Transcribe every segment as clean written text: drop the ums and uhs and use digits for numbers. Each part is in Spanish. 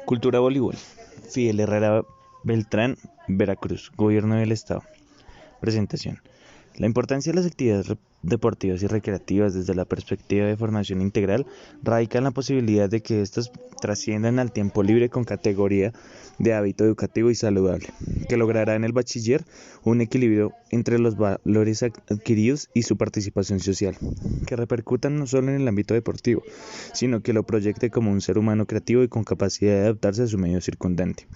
Cultura voleibol. Fidel Herrera Beltrán, Veracruz, Gobierno del Estado. Presentación. La importancia de las actividades deportivas y recreativas desde la perspectiva de formación integral radica en la posibilidad de que éstas trasciendan al tiempo libre con categoría de hábito educativo y saludable, que logrará en el bachiller un equilibrio entre los valores adquiridos y su participación social, que repercutan no solo en el ámbito deportivo, sino que lo proyecte como un ser humano creativo y con capacidad de adaptarse a su medio circundante.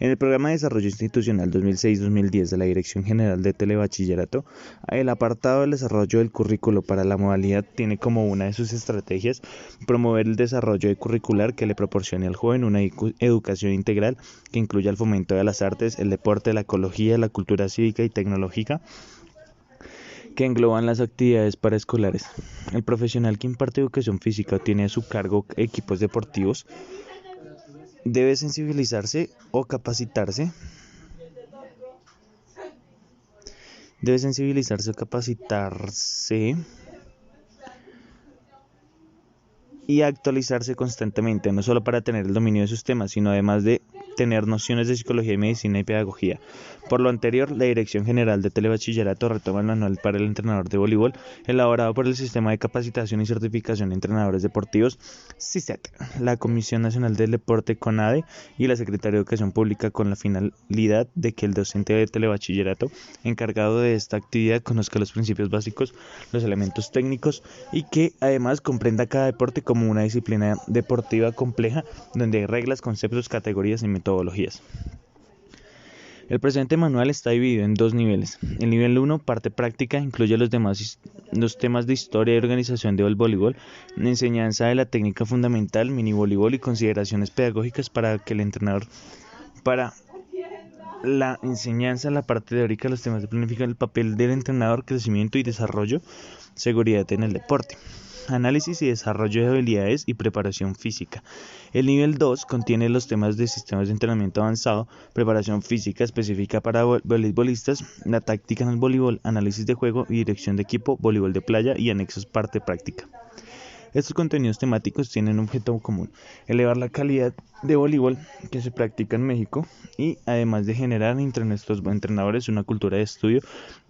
En el Programa de Desarrollo Institucional 2006-2010 de la Dirección General de Telebachillerato, el apartado del desarrollo del currículo para la modalidad tiene como una de sus estrategias promover el desarrollo curricular que le proporcione al joven una educación integral que incluya el fomento de las artes, el deporte, la ecología, la cultura cívica y tecnológica, que engloban las actividades paraescolares. El profesional que imparte educación física o tiene a su cargo equipos deportivos debe sensibilizarse o capacitarse y actualizarse constantemente, no solo para tener el dominio de sus temas, sino además de tener nociones de psicología y medicina y pedagogía. Por lo anterior, la Dirección General de Telebachillerato retoma el manual para el entrenador de voleibol, elaborado por el Sistema de Capacitación y Certificación de Entrenadores Deportivos, CICET, la Comisión Nacional del Deporte, CONADE, y la Secretaría de Educación Pública, con la finalidad de que el docente de telebachillerato encargado de esta actividad conozca los principios básicos, los elementos técnicos y que además comprenda cada deporte como una disciplina deportiva compleja donde hay reglas, conceptos, categorías y metodologías. El presente manual está dividido en dos niveles. El nivel 1, parte práctica, incluye los temas de historia y organización del voleibol, enseñanza de la técnica fundamental, mini voleibol y consideraciones pedagógicas para que el entrenador para la enseñanza, la parte teórica, los temas de planificación, el papel del entrenador, crecimiento y desarrollo, seguridad en el deporte, análisis y desarrollo de habilidades y preparación física. El nivel 2 contiene los temas de sistemas de entrenamiento avanzado, preparación física específica para voleibolistas, la táctica en el voleibol, análisis de juego y dirección de equipo, voleibol de playa y anexos parte práctica. Estos contenidos temáticos tienen un objeto común: elevar la calidad de voleibol que se practica en México y además de generar entre nuestros entrenadores una cultura de estudio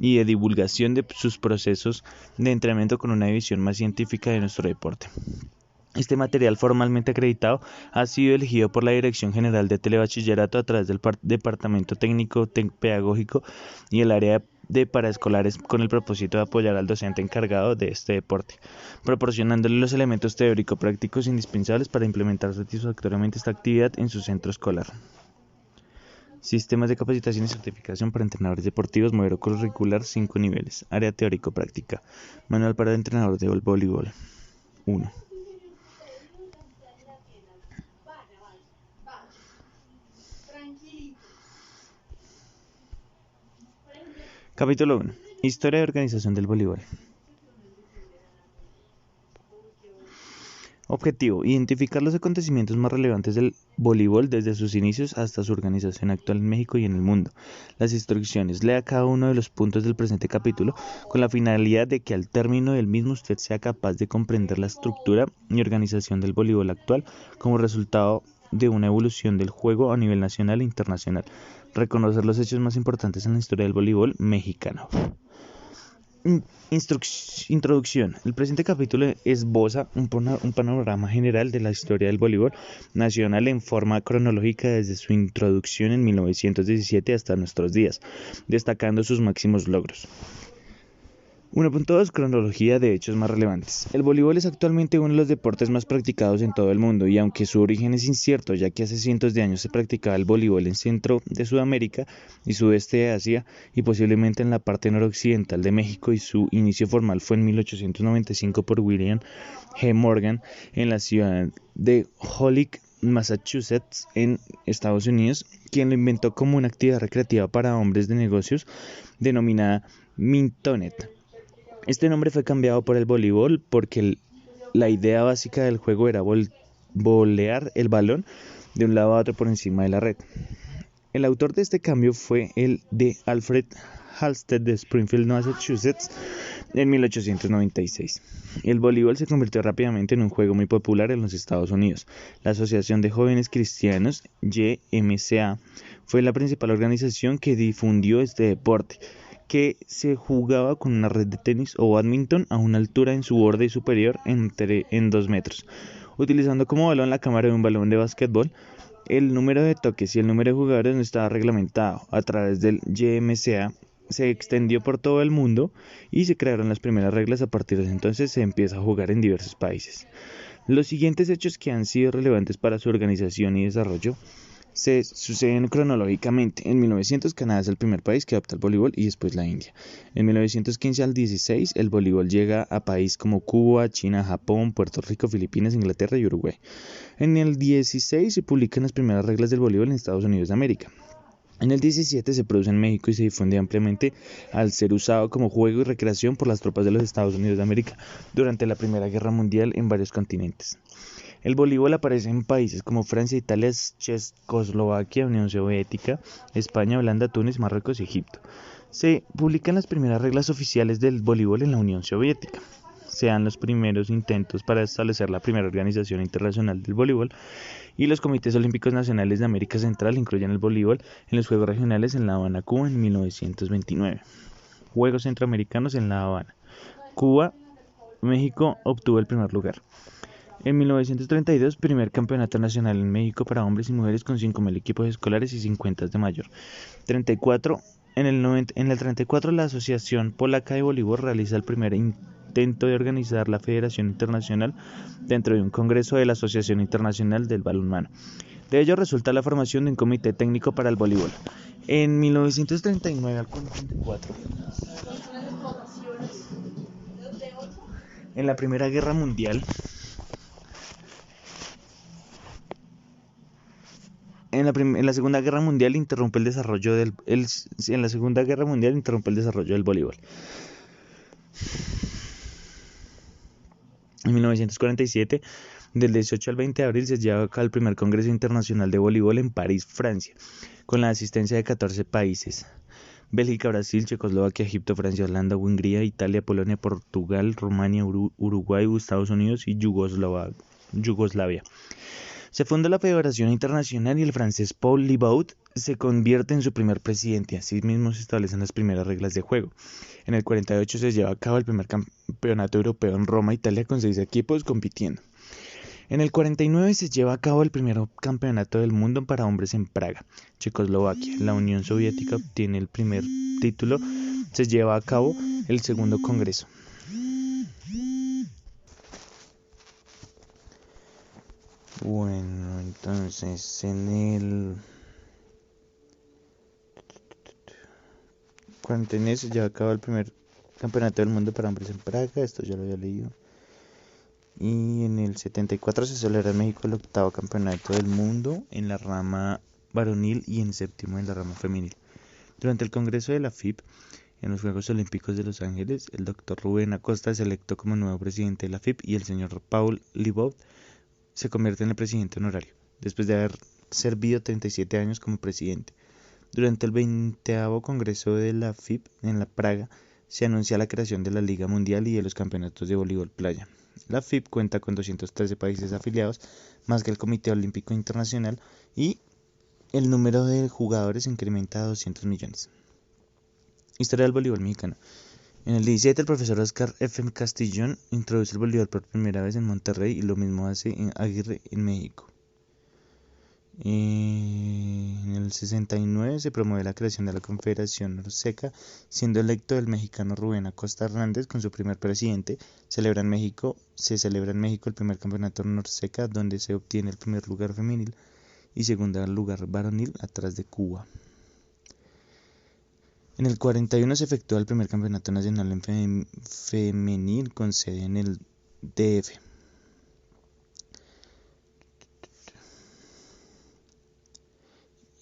y de divulgación de sus procesos de entrenamiento con una visión más científica de nuestro deporte. Este material formalmente acreditado ha sido elegido por la Dirección General de Telebachillerato a través del Departamento Técnico Pedagógico y el área de paraescolares con el propósito de apoyar al docente encargado de este deporte, proporcionándole los elementos teórico-prácticos indispensables para implementar satisfactoriamente esta actividad en su centro escolar. Sistemas de capacitación y certificación para entrenadores deportivos, modelo curricular 5 niveles, área teórico-práctica, manual para el entrenador de voleibol 1. Capítulo 1. Historia y organización del voleibol. Objetivo: identificar los acontecimientos más relevantes del voleibol desde sus inicios hasta su organización actual en México y en el mundo. Las instrucciones: lea cada uno de los puntos del presente capítulo con la finalidad de que al término del mismo usted sea capaz de comprender la estructura y organización del voleibol actual como resultado de una evolución del juego a nivel nacional e internacional. Reconocer los hechos más importantes en la historia del voleibol mexicano. Introducción. El presente capítulo esboza un panorama general de la historia del voleibol nacional en forma cronológica desde su introducción en 1917 hasta nuestros días, destacando sus máximos logros. 1.2. Cronología de hechos más relevantes. El voleibol es actualmente uno de los deportes más practicados en todo el mundo, y aunque su origen es incierto, ya que hace cientos de años se practicaba el voleibol en centro de Sudamérica y sudeste de Asia, y posiblemente en la parte noroccidental de México, y su inicio formal fue en 1895 por William G. Morgan en la ciudad de Holyoke, Massachusetts, en Estados Unidos, quien lo inventó como una actividad recreativa para hombres de negocios denominada Mintonette. Este nombre fue cambiado por el voleibol porque la idea básica del juego era volear el balón de un lado a otro por encima de la red. El autor de este cambio fue el de Alfred Halstead de Springfield, Massachusetts, en 1896. El voleibol se convirtió rápidamente en un juego muy popular en los Estados Unidos. La Asociación de Jóvenes Cristianos, YMCA, fue la principal organización que difundió este deporte, que se jugaba con una red de tenis o bádminton a una altura en su borde superior en 2 metros, utilizando como balón la cámara de un balón de básquetbol. El número de toques y el número de jugadores no estaba reglamentado. A través del YMCA se extendió por todo el mundo y se crearon las primeras reglas. A partir de entonces se empieza a jugar en diversos países. Los siguientes hechos que han sido relevantes para su organización y desarrollo se suceden cronológicamente. En 1900 Canadá es el primer país que adopta el voleibol y después la India. En 1915 al 16 el voleibol llega a países como Cuba, China, Japón, Puerto Rico, Filipinas, Inglaterra y Uruguay. En el 16 se publican las primeras reglas del voleibol en Estados Unidos de América. En el 17 se produce en México y se difunde ampliamente al ser usado como juego y recreación por las tropas de los Estados Unidos de América durante la Primera Guerra Mundial en varios continentes. El voleibol aparece en países como Francia, Italia, Checoslovaquia, Unión Soviética, España, Holanda, Túnez, Marruecos y Egipto. Se publican las primeras reglas oficiales del voleibol en la Unión Soviética. Se dan los primeros intentos para establecer la primera organización internacional del voleibol y los comités olímpicos nacionales de América Central incluyen el voleibol en los Juegos Regionales en La Habana, Cuba en 1929. Juegos Centroamericanos en La Habana, Cuba, México obtuvo el primer lugar. En 1932, primer campeonato nacional en México para hombres y mujeres con 5.000 equipos escolares y 50 de mayor. 34. En el 34, la Asociación Polaca de Voleibol realiza el primer intento de organizar la Federación Internacional dentro de un congreso de la Asociación Internacional del Balonmano. De ello resulta la formación de un comité técnico para el voleibol. En 1939 al 44, en la Primera Guerra Mundial, En la Segunda Guerra Mundial interrumpe el desarrollo del voleibol. En 1947, del 18 al 20 de abril, se lleva a cabo el primer Congreso Internacional de Voleibol en París, Francia, con la asistencia de 14 países: Bélgica, Brasil, Checoslovaquia, Egipto, Francia, Holanda, Hungría, Italia, Polonia, Portugal, Rumania, Uruguay, Estados Unidos y Yugoslavia. Se funda la Federación Internacional y el francés Paul Libaud se convierte en su primer presidente. Asimismo se establecen las primeras reglas de juego. En el 48 se lleva a cabo el primer campeonato europeo en Roma, Italia, con 6 equipos compitiendo. En el 49 se lleva a cabo el primer campeonato del mundo para hombres en Praga, Checoslovaquia. La Unión Soviética obtiene el primer título. Se lleva a cabo el segundo congreso. Bueno, entonces en el 49 se lleva a cabo el primer campeonato del mundo para hombres en Praga, esto ya lo había leído. Y en el 74 se celebra en México el 8º campeonato del mundo en la rama varonil y en el 7º en la rama femenil. Durante el congreso de la FIB en los Juegos Olímpicos de Los Ángeles, el Dr. Rubén Acosta es electo como nuevo presidente de la FIB y el señor Paul Libaud se convierte en el presidente honorario, después de haber servido 37 años como presidente. Durante el 20º Congreso de la FIB en La Praga, se anuncia la creación de la Liga Mundial y de los campeonatos de voleibol playa. La FIB cuenta con 213 países afiliados, más que el Comité Olímpico Internacional, y el número de jugadores incrementa a 200 millones. Historia del voleibol mexicano. En el 17, el profesor Oscar F. Castillón introduce el voleibol por primera vez en Monterrey y lo mismo hace en Aguirre, en México. En el 69 se promueve la creación de la Confederación Norseca, siendo electo el mexicano Rubén Acosta Hernández con su primer presidente. Se celebra en México el primer campeonato Norseca, donde se obtiene el primer lugar femenil y segundo lugar varonil atrás de Cuba. En el 41 se efectúa el primer campeonato nacional en femenil con sede en el DF.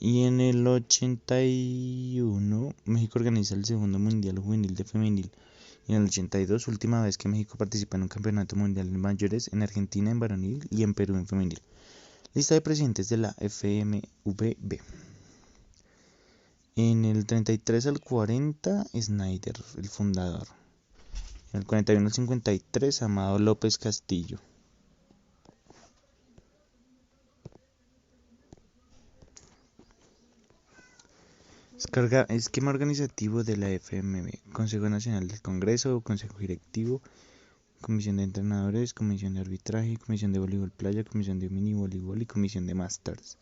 Y en el 81 México organiza el segundo Mundial Juvenil de Femenil. Y en el 82, última vez que México participa en un campeonato mundial en mayores, en Argentina en varonil y en Perú en femenil. Lista de presidentes de la FMVB. En el 33 al 40, Snyder, el fundador. En el 41 al 53, Amado López Castillo. Esquema organizativo de la FMB. Consejo Nacional del Congreso, Consejo Directivo, Comisión de Entrenadores, Comisión de Arbitraje, Comisión de Voleibol Playa, Comisión de Mini Voleibol y Comisión de Masters.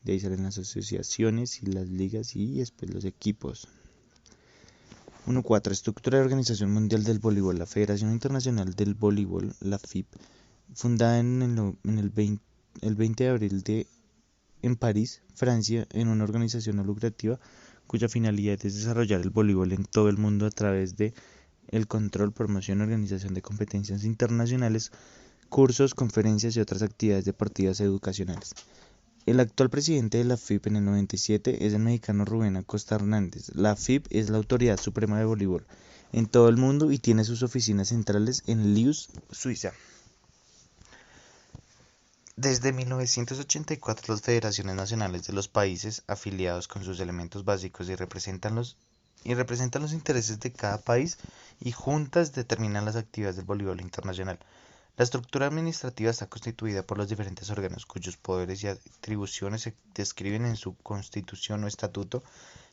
De ahí salen las asociaciones y las ligas y después los equipos. 1.4. Estructura de Organización Mundial del Voleibol. La Federación Internacional del Voleibol, la FIB, fundada el 20 de abril en París, Francia, en una organización no lucrativa cuya finalidad es desarrollar el voleibol en todo el mundo a través de el control, promoción y organización de competencias internacionales, cursos, conferencias y otras actividades deportivas educacionales. El actual presidente de la FIB en el 97 es el mexicano Rubén Acosta Hernández. La FIB es la autoridad suprema de voleibol en todo el mundo y tiene sus oficinas centrales en Lius, Suiza. Desde 1984 las federaciones nacionales de los países afiliados con sus elementos básicos y representan los intereses de cada país y juntas determinan las actividades del voleibol internacional. La estructura administrativa está constituida por los diferentes órganos, cuyos poderes y atribuciones se describen en su constitución o estatuto.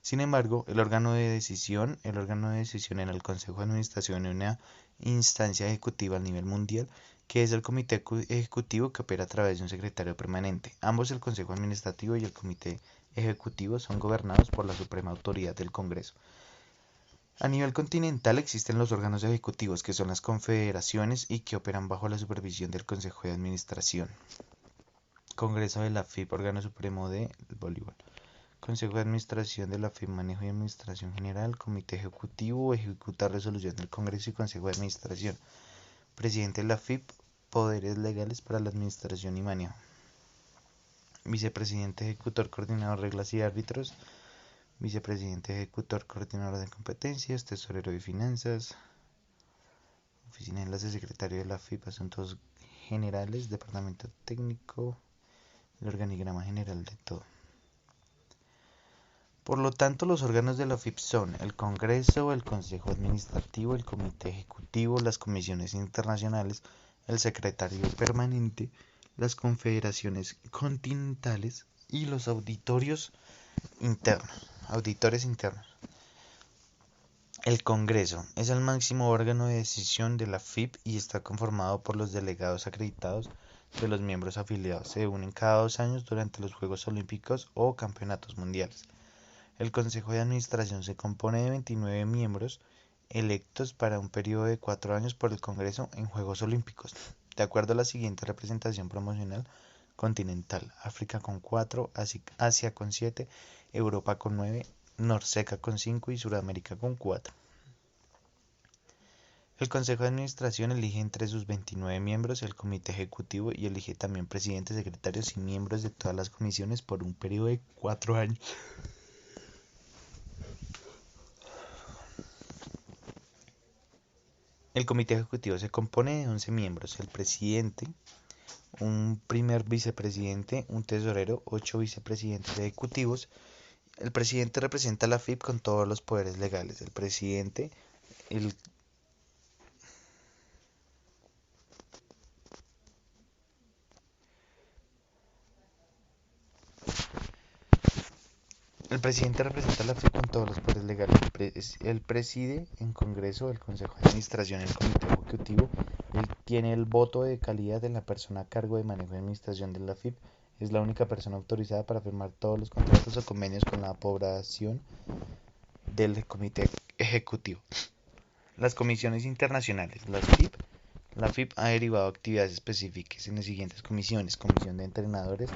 Sin embargo, el órgano de decisión en el Consejo de Administración es una instancia ejecutiva a nivel mundial, que es el Comité Ejecutivo, que opera a través de un secretario permanente. Ambos, el Consejo Administrativo y el Comité Ejecutivo, son gobernados por la suprema autoridad del Congreso. A nivel continental existen los órganos ejecutivos, que son las confederaciones y que operan bajo la supervisión del Consejo de Administración. Congreso de la FIB, órgano supremo del voleibol. Consejo de Administración de la FIB, manejo y administración general. Comité Ejecutivo, ejecuta resolución del Congreso y Consejo de Administración. Presidente de la FIB, poderes legales para la administración y manejo. Vicepresidente ejecutor, coordinador, reglas y árbitros. Vicepresidente ejecutor, coordinador de competencias, tesorero de finanzas. Oficina de enlace, secretario de la FIB, asuntos generales, departamento técnico, el organigrama general de todo. Por lo tanto, los órganos de la FIB son el Congreso, el Consejo Administrativo, el Comité Ejecutivo, las comisiones internacionales, el Secretario Permanente, las confederaciones continentales y los auditores internos. El Congreso es el máximo órgano de decisión de la FIB y está conformado por los delegados acreditados de los miembros afiliados. Se unen cada 2 años durante los Juegos Olímpicos o Campeonatos Mundiales. El Consejo de Administración se compone de 29 miembros electos para un periodo de 4 años por el Congreso en Juegos Olímpicos, de acuerdo a la siguiente representación proporcional continental: África con 4, Asia con 7, Europa con 9, Norseca con 5 y Sudamérica con 4. El Consejo de Administración elige entre sus 29 miembros el Comité Ejecutivo y elige también presidentes, secretarios y miembros de todas las comisiones por un periodo de 4 años. El Comité Ejecutivo se compone de 11 miembros: el presidente, un primer vicepresidente, un tesorero, 8 vicepresidentes ejecutivos. El presidente representa a la FIB con todos los poderes legales. El presidente representa a la FIB con todos los poderes legales. Él preside en Congreso el Consejo de Administración y el Comité Ejecutivo. Él tiene el voto de calidad de la persona a cargo de manejo y administración de la FIB. Es la única persona autorizada para firmar todos los contratos o convenios con la aprobación del Comité Ejecutivo. Las comisiones internacionales. La FIB ha derivado actividades específicas en las siguientes comisiones: Comisión de Entrenadores,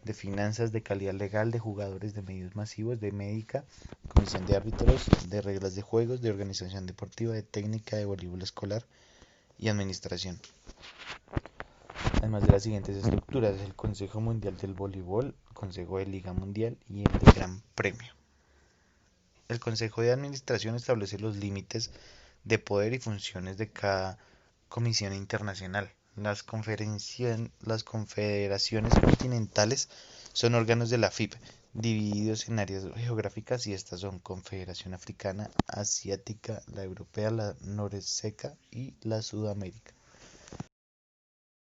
de Finanzas, de Calidad Legal, de Jugadores, de Medios Masivos, de Médica, Comisión de Árbitros, de Reglas de Juegos, de Organización Deportiva, de Técnica, de Voleibol Escolar y Administración. Además de las siguientes estructuras: el Consejo Mundial del Voleibol, Consejo de Liga Mundial y el de Gran Premio. El Consejo de Administración establece los límites de poder y funciones de cada comisión internacional. Las confederaciones continentales son órganos de la FIB. divididos en áreas geográficas y estas son Confederación Africana, Asiática, la Europea, la Norseca y la Sudamérica.